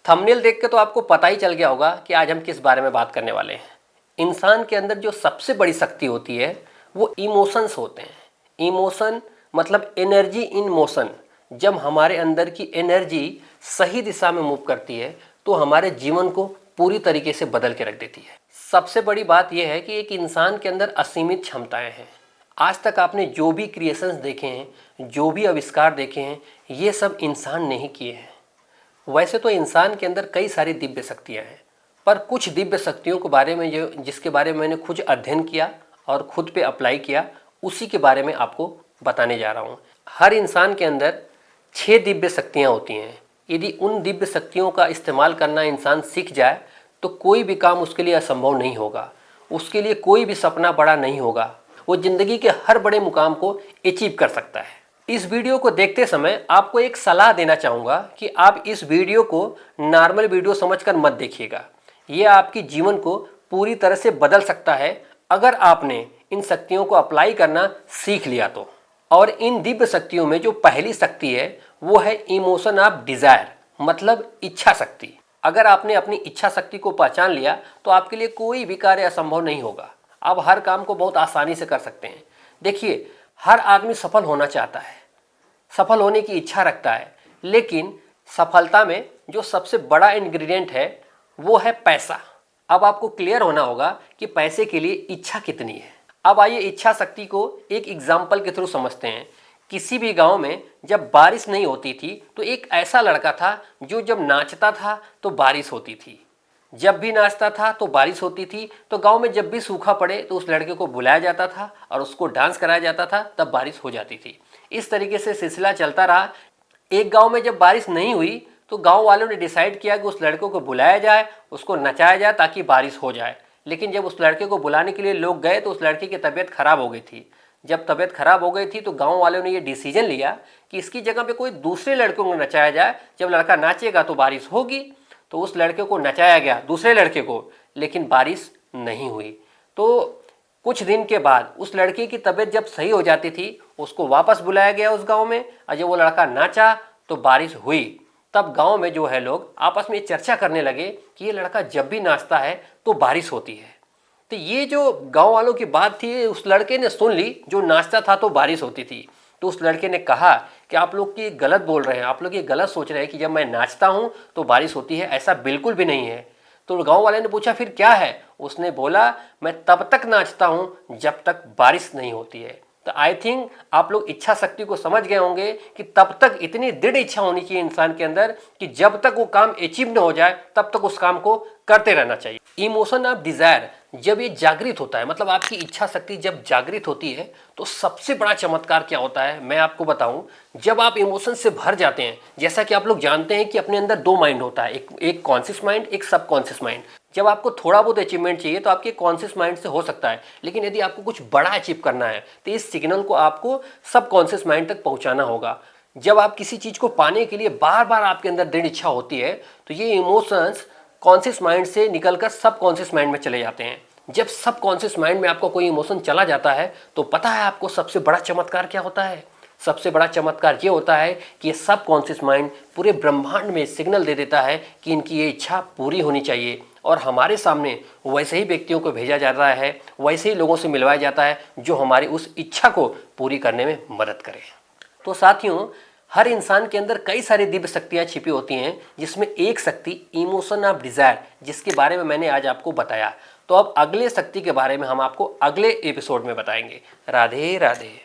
Thumbnail देख के तो आपको पता ही चल गया होगा कि आज हम किस बारे में बात करने वाले हैं। इंसान के अंदर जो सबसे बड़ी शक्ति होती है वो इमोशंस होते हैं। इमोशन मतलब एनर्जी इन मोशन। जब हमारे अंदर की एनर्जी सही दिशा में मूव करती है तो हमारे जीवन को पूरी तरीके से बदल के रख देती है। सबसे बड़ी बात यह है कि एक इंसान के अंदर असीमित क्षमताएं हैं। आज तक आपने जो भी क्रिएशंस देखे हैं, जो भी आविष्कार देखे हैं, ये सब इंसान ने ही किए हैं। वैसे तो इंसान के अंदर कई सारी दिव्य शक्तियाँ हैं, पर कुछ दिव्य शक्तियों के बारे में जिसके बारे में मैंने खुद अध्ययन किया और खुद पे अप्लाई किया, उसी के बारे में आपको बताने जा रहा हूँ। हर इंसान के अंदर 6 दिव्य शक्तियाँ होती हैं। यदि उन दिव्य शक्तियों का इस्तेमाल करना इंसान सीख जाए तो कोई भी काम उसके लिए असंभव नहीं होगा। उसके लिए कोई भी सपना बड़ा नहीं होगा। वो ज़िंदगी के हर बड़े मुकाम को अचीव कर सकता है। इस वीडियो को देखते समय आपको एक सलाह देना चाहूँगा कि आप इस वीडियो को नॉर्मल वीडियो समझकर मत देखिएगा। ये आपके जीवन को पूरी तरह से बदल सकता है अगर आपने इन शक्तियों को अप्लाई करना सीख लिया तो। और इन दिव्य शक्तियों में जो पहली शक्ति है वो है इमोशन ऑफ डिज़ायर, मतलब इच्छा शक्ति। अगर आपने अपनी इच्छा शक्ति को पहचान लिया तो आपके लिए कोई भी कार्य असंभव नहीं होगा। आप हर काम को बहुत आसानी से कर सकते हैं। देखिए, हर आदमी सफल होना चाहता है, सफल होने की इच्छा रखता है, लेकिन सफलता में जो सबसे बड़ा इंग्रेडिएंट है वो है पैसा। अब आपको क्लियर होना होगा कि पैसे के लिए इच्छा कितनी है। अब आइए इच्छा शक्ति को एक एग्जाम्पल के थ्रू समझते हैं। किसी भी गांव में जब बारिश नहीं होती थी तो एक ऐसा लड़का था जो जब नाचता था तो बारिश होती थी। जब भी नाचता था तो बारिश होती थी। तो गांव में जब भी सूखा पड़े तो उस लड़के को बुलाया जाता था और उसको डांस कराया जाता था, तब बारिश हो जाती थी। इस तरीके से सिलसिला चलता रहा। एक गांव में जब बारिश नहीं हुई तो गांव वालों ने डिसाइड किया कि उस लड़के को बुलाया जाए, उसको नचाया जाए ताकि बारिश हो जाए। लेकिन जब उस लड़के को बुलाने के लिए लोग गए तो उस लड़के की तबीयत खराब हो गई थी। जब तबीयत खराब हो गई थी तो गांव वालों ने ये डिसीजन लिया कि इसकी जगह पे कोई दूसरे लड़के को नचाया जाए। जब लड़का नाचेगा तो बारिश होगी। तो उस लड़के को नचाया गया, दूसरे लड़के को, लेकिन बारिश नहीं हुई। तो कुछ दिन के बाद उस लड़के की तबीयत जब सही हो जाती थी, उसको वापस बुलाया गया उस गांव में, और जब वो लड़का नाचा तो बारिश हुई। तब गांव में जो है लोग आपस में चर्चा करने लगे कि ये लड़का जब भी नाचता है तो बारिश होती है। तो ये जो गांव वालों की बात थी उस लड़के ने सुन ली, जो नाचता था तो बारिश होती थी। तो उस लड़के ने कहा कि आप लोग ये गलत बोल रहे हैं, आप लोग ये गलत सोच रहे हैं कि जब मैं नाचता हूँ तो बारिश होती है, ऐसा बिल्कुल भी नहीं है। तो गांव वाले ने पूछा फिर क्या है? उसने बोला मैं तब तक नाचता हूँ जब तक बारिश नहीं होती है। तो आई थिंक आप लोग इच्छा शक्ति को समझ गए होंगे कि तब तक इतनी दृढ़ इच्छा होनी चाहिए इंसान के अंदर कि जब तक वो काम अचीव न हो जाए तब तक उस काम को करते रहना चाहिए। इमोशन ऑफ डिजायर जब ये जागृत होता है, मतलब आपकी इच्छा शक्ति जब जागृत होती है तो सबसे बड़ा चमत्कार क्या होता है मैं आपको बताऊं। जब आप इमोशन से भर जाते हैं, जैसा कि आप लोग जानते हैं कि अपने अंदर 2 माइंड होता है, एक कॉन्शियस माइंड, एक सबकॉन्शियस माइंड। जब आपको थोड़ा बहुत अचीवमेंट चाहिए तो आपके कॉन्शियस माइंड से हो सकता है, लेकिन यदि आपको कुछ बड़ा अचीव करना है तो इस सिग्नल को आपको सबकॉन्शियस माइंड तक पहुंचाना होगा। जब आप किसी चीज को पाने के लिए बार बार आपके अंदर दृढ़ इच्छा होती है तो ये इमोशंस कॉन्शियस माइंड से निकलकर सबकॉन्शियस माइंड में चले जाते हैं। जब सबकॉन्शियस माइंड में आपका कोई इमोशन चला जाता है तो पता है आपको सबसे बड़ा चमत्कार क्या होता है? सबसे बड़ा चमत्कार ये होता है कि ये सबकॉन्शियस माइंड पूरे ब्रह्मांड में सिग्नल दे देता है कि इनकी ये इच्छा पूरी होनी चाहिए, और हमारे सामने वैसे ही व्यक्तियों को भेजा जाता है, वैसे ही लोगों से मिलवाया जाता है जो हमारी उस इच्छा को पूरी करने में मदद करे। तो साथियों, हर इंसान के अंदर कई सारी दिव्य शक्तियाँ छिपी होती हैं, जिसमें एक शक्ति इमोशन ऑफ डिजायर, जिसके बारे में मैंने आज आपको बताया। तो अब अगले शक्ति के बारे में हम आपको अगले एपिसोड में बताएंगे। राधे राधे।